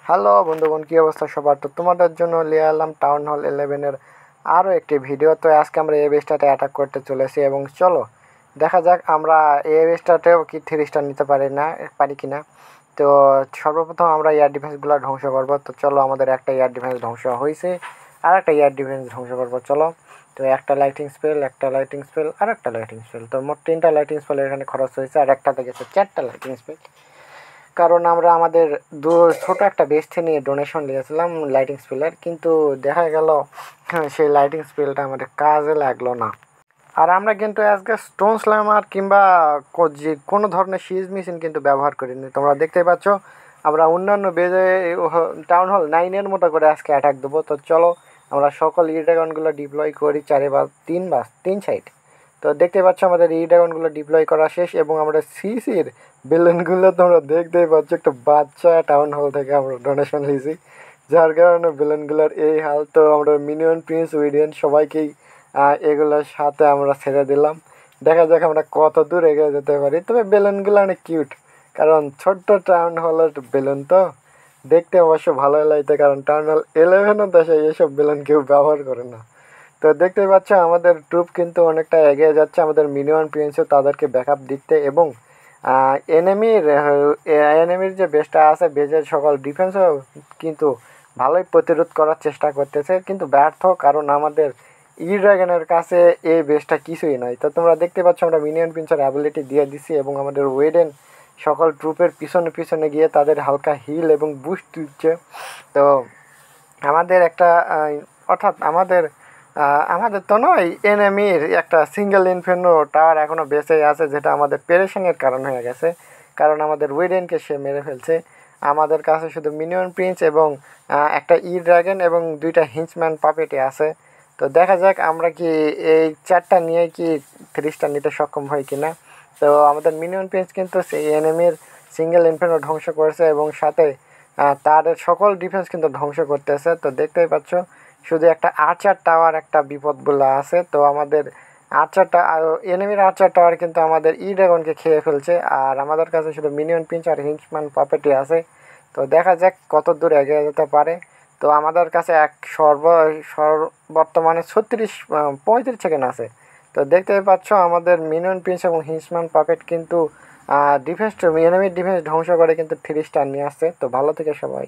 Hello বন্ধুগণ, কী অবস্থা সবার? তো তোমাদের জন্য নিয়ে এলাম টাউন হল 11-এর আরও একটি ভিডিও। তো আজকে আমরা এই বেসটাতে অ্যাটাক করতে চলেছি এবং চলো দেখা যাক আমরা এই বেসটাতেও কি 3 স্টার নিতে পারি কি না। তো সর্বপ্রথম আমরা এয়ার ডিফেন্সগুলো ধ্বংস করব। তো চলো, আমাদের একটা এয়ার ডিফেন্স ধ্বংস হয়েছে, আর একটা এয়ার ডিফেন্স ধ্বংস করবো। চলো, তো একটা লাইটিং স্পেল, একটা লাইটিং স্পেল, আর একটা লাইটিং স্পেল। তো মোট 3টা লাইটিং স্পেল এখানে খরচ হয়েছে, আর একটাতে গেছে 4টা লাইটিং স্পেল। কারণ আমরা আমাদের ছোট একটা বেস থেকে নিয়ে ডোনেশন নিয়েছিলাম লাইটিং স্পেলের, কিন্তু দেখা গেল সেই লাইটিং স্পেলটা আমাদের কাজে লাগলো না। আর আমরা কিন্তু আজকে স্টোন স্ল্যামার কিংবা যে কোনো ধরনের সিজ মেশিন কিন্তু ব্যবহার করিনি। তোমরা দেখতেই পাচ্ছ আমরা অন্যান্য বেজে টাউন হল 9-এর মতো করে আজকে অ্যাটাক দেবো। তো চলো আমরা সকল ড্রাগনগুলো ডিপ্লয় করি চারে বা তিন সাইড। তো দেখতে পাচ্ছ আমাদের ড্রাগনগুলো ডিপ্লয় করা শেষ এবং আমরা সিসির বেলুনগুলো তোমরা দেখতেই পাচ্ছ, একটা বাচ্চা টাউন হল থেকে আমরা ডোনেশন নিয়েছি, যার কারণে বেলুনগুলোর এই হাল। তো আমরা মিনিয়ন প্রিন্স উইডিয়ান সবাইকেই এগুলোর সাথে আমরা ছেড়ে দিলাম। দেখা যাক আমরা কত দূর এগিয়ে যেতে পারি। তবে বেলুনগুলো অনেক কিউট, কারণ ছোট্ট টাউন হলের বেলুন তো দেখতে অবশ্য ভালোই লাগছে, কারণ টাউন হল 11-ও দেশে এইসব বেলুন কেউ ব্যবহার করে না। তো দেখতে পাচ্ছ আমাদের ট্রুপ কিন্তু অনেকটা এগিয়ে যাচ্ছে, আমাদের মিনিয়ন প্রিন্সও তাদেরকে ব্যাকআপ দিতে এবং এনিমির এনিমির যে বেসটা আছে, বেজের সকল ডিফেন্সও কিন্তু ভালোই প্রতিরোধ করার চেষ্টা করতেছে, কিন্তু ব্যর্থ, কারণ আমাদের ড্রাগনের কাছে এই বেসটা কিছুই নয়। তো তোমরা দেখতে পাচ্ছ আমরা মিনিয়ন প্রিন্সের অ্যাবিলিটি দিয়ে দিচ্ছি এবং আমাদের ওয়েডেন সকল ট্রুপের পিছনে পিছনে গিয়ে তাদের হালকা হিল এবং বুস্ট দিচ্ছে। তো আমাদের একটা অর্থাৎ আমাদের তো নয়, এনিমির একটা সিঙ্গেল ইনফের্নো টাওয়ার এখনও বেঁচে আছে, যেটা আমাদের পেরেশানের কারণ হয়ে গেছে, কারণ আমাদের উইডেনকে সে মেরে ফেলছে। আমাদের কাছে শুধু মিনিয়ন প্রিন্স এবং একটা ড্রাগন এবং 2টা হিঞ্চম্যান পাপেটে আছে। তো দেখা যাক আমরা কি এই 4টা নিয়ে কি 3 স্টার নিতে সক্ষম হয় কি না। তো আমাদের মিনিয়ন প্রিন্স কিন্তু সেই এনিমির সিঙ্গেল ইনফের্নো ধ্বংস করেছে এবং সাথে তাদের সকল ডিফেন্স কিন্তু ধ্বংস করতেছে। তো দেখতেই পাচ্ছ শুধু একটা আর্চার টাওয়ার একটা বিপদ বলে আছে। তো আমাদের এনিমির আর্চার টাওয়ার কিন্তু আমাদের ড্রাগনকে খেয়ে ফেলছে, আর আমাদের কাছে শুধু মিনিয়ন পিঞ্চ আর হিঞ্চম্যান পাপেটি আছে। তো দেখা যাক কত দূর এগিয়ে যেতে পারে। তো আমাদের কাছে বর্তমানে 35 সেকেন্ড আছে। তো দেখতেই পাচ্ছ আমাদের মিনিয়ন প্রিন্স এবং হিঞ্চম্যান পাপেট কিন্তু এনিমির ডিফেন্স ধ্বংস করে কিন্তু 3 স্টার নিয়ে আসছে। তো ভালো থেকে সবাই।